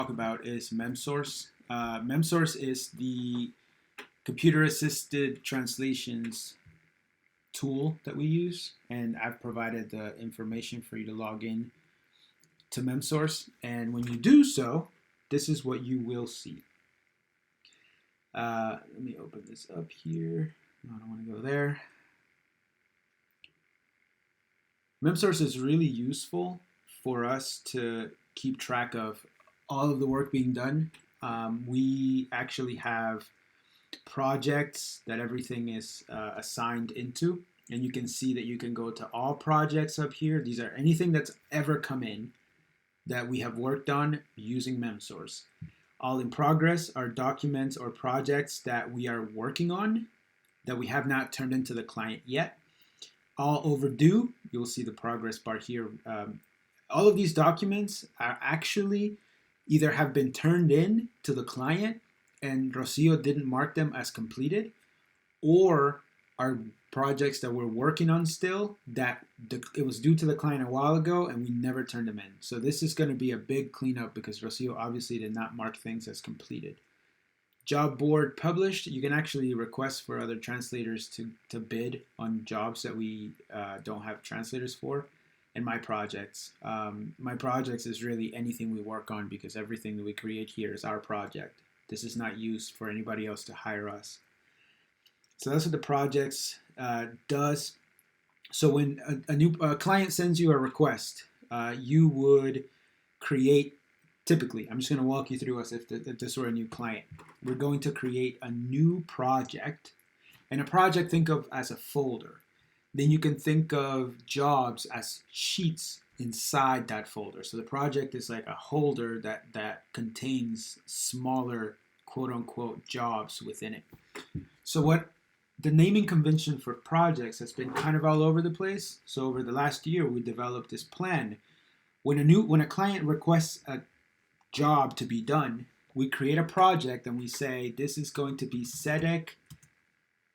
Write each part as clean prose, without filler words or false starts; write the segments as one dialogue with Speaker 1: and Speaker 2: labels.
Speaker 1: talk about is Memsource. Memsource is the computer assisted translations tool that we use, and I've provided the information for you to log in to Memsource. And when you do so, this is what you will see. Let me open this up here. No, I don't want to go there. Memsource is really useful for us to keep track of all of the work being done. We actually have projects that everything is assigned into, and you can see that you can go to all projects up here. These are anything that's ever come in that we have worked on using Memsource. All in progress are documents or projects that we are working on that we have not turned into the client yet. All overdue, you'll see the progress bar here. All of these documents are actually either have been turned in to the client and Rocio didn't mark them as completed, or are projects that we're working on still that it was due to the client a while ago and we never turned them in. So this is going to be a big cleanup because Rocio obviously did not mark things as completed. Job board published, you can actually request for other translators to bid on jobs that we don't have translators for. And my projects. My projects is really anything we work on because everything that we create here is our project. This is not used for anybody else to hire us. So that's what the projects does. So when a new client sends you a request, you would create, typically, I'm just going to walk you through as if this were a new client. We're going to create a new project. And a project, think of as a folder. Then you can think of jobs as sheets inside that folder. So the project is like a holder that contains smaller quote unquote jobs within it. So what the naming convention for projects has been kind of all over the place. So over the last year, we developed this plan. When a client requests a job to be done, we create a project and we say this is going to be SEDEC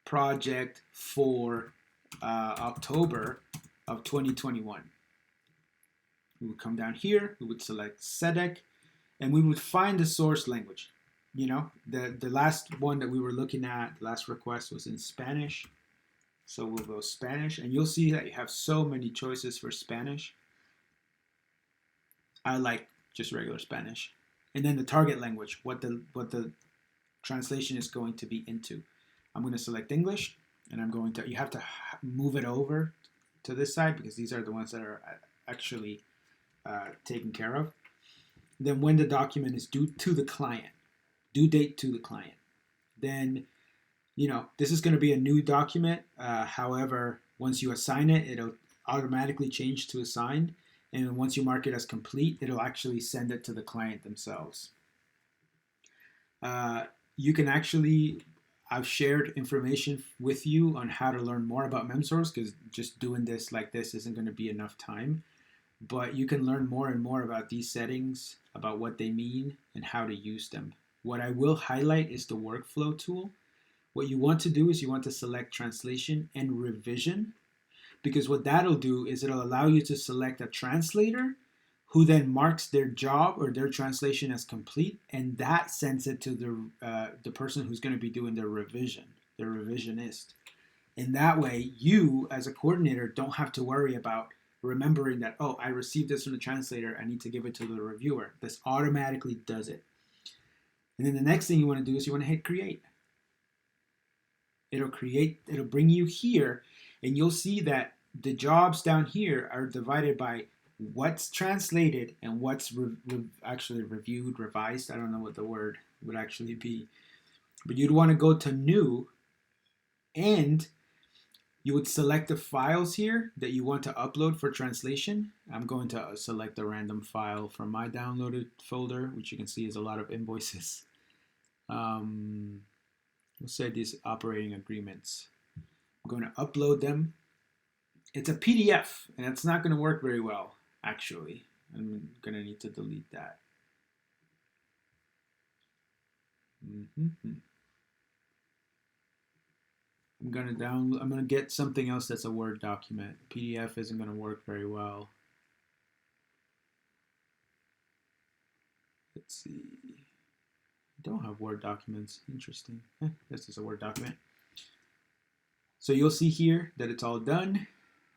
Speaker 1: project for October of 2021. We would come down here, we would select SEDEC, and we would find the source language. You know, the last one that we were looking at, the last request was in Spanish. So we'll go Spanish, and you'll see that you have so many choices for Spanish. I like just regular Spanish. And then the target language, what the translation is going to be into. I'm going to select English, and I'm going to, you have to move it over to this side because these are the ones that are actually taken care of. Then when the document is due to the client, due date to the client, then, you know, this is going to be a new document. However, once you assign it, it'll automatically change to assigned. And once you mark it as complete, it'll actually send it to the client themselves. You can actually, I've shared information with you on how to learn more about Memsource because just doing this like this isn't going to be enough time. But you can learn more and more about these settings, about what they mean, and how to use them. What I will highlight is the workflow tool. What you want to do is you want to select translation and revision, because what that'll do is it'll allow you to select a translator who then marks their job or their translation as complete, and that sends it to the person who's going to be doing their revision, the revisionist. And that way, you as a coordinator don't have to worry about remembering that, oh, I received this from the translator, I need to give it to the reviewer. This automatically does it. And then the next thing you want to do is you want to hit create. It'll bring you here, and you'll see that the jobs down here are divided by what's translated and what's actually reviewed, revised. I don't know what the word would actually be. But you'd want to go to new, and you would select the files here that you want to upload for translation. I'm going to select a random file from my downloaded folder, which you can see is a lot of invoices. We'll say these operating agreements. I'm going to upload them. It's a PDF, and it's not going to work very well, actually. I'm going to need to delete that. I'm going to get something else that's a Word document. PDF isn't going to work very well. Let's see. I don't have Word documents. Interesting. This is a Word document. So you'll see here that it's all done.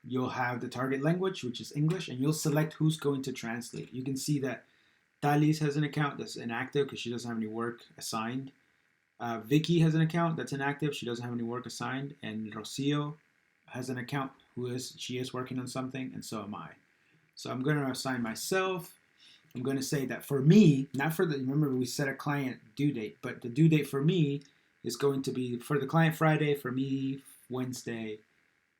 Speaker 1: You'll have the target language, which is English, and you'll select who's going to translate. You can see that Talis has an account that's inactive because she doesn't have any work assigned. Vicky has an account that's inactive. She doesn't have any work assigned. And Rocio has an account she is working on something, and so am I. So I'm going to assign myself. I'm going to say that for me, not for the, remember we set a client due date, but the due date for me is going to be for the client Friday, for me Wednesday,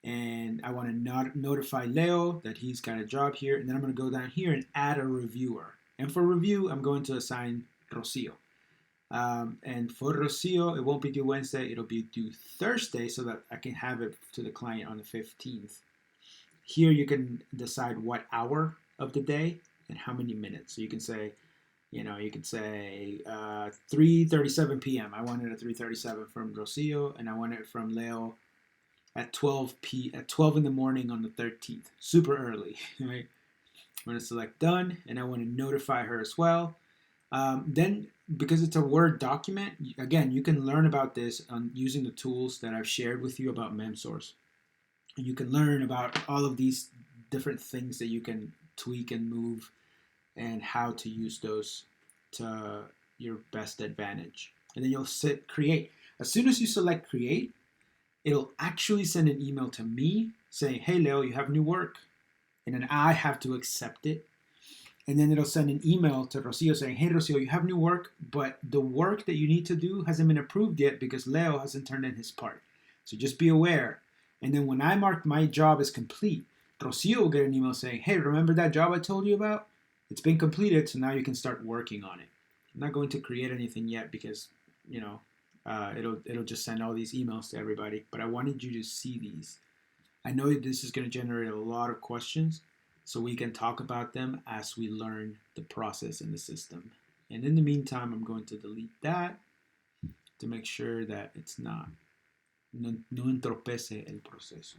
Speaker 1: and I want to notify Leo that he's got a job here, and then I'm going to go down here and add a reviewer. And for review, I'm going to assign Rocio. And for Rocio, it won't be due Wednesday, it'll be due Thursday so that I can have it to the client on the 15th. Here you can decide what hour of the day and how many minutes. So you can say, 3:37 p.m. I want it at 3:37 from Rocio, and I want it from Leo at 12 in the morning on the 13th. Super early, right? I'm going to select done, and I want to notify her as well. Then, because it's a Word document, again, you can learn about this on using the tools that I've shared with you about Memsource. And you can learn about all of these different things that you can tweak and move and how to use those to your best advantage. And then you'll create. As soon as you select create, it'll actually send an email to me saying, hey, Leo, you have new work. And then I have to accept it. And then it'll send an email to Rocio saying, hey, Rocio, you have new work, but the work that you need to do hasn't been approved yet because Leo hasn't turned in his part. So just be aware. And then when I mark my job as complete, Rocio will get an email saying, hey, remember that job I told you about? It's been completed, so now you can start working on it. I'm not going to create anything yet because, it'll just send all these emails to everybody. But I wanted you to see these. I know this is going to generate a lot of questions, so we can talk about them as we learn the process in the system. And in the meantime, I'm going to delete that to make sure that it's no entropece el proceso.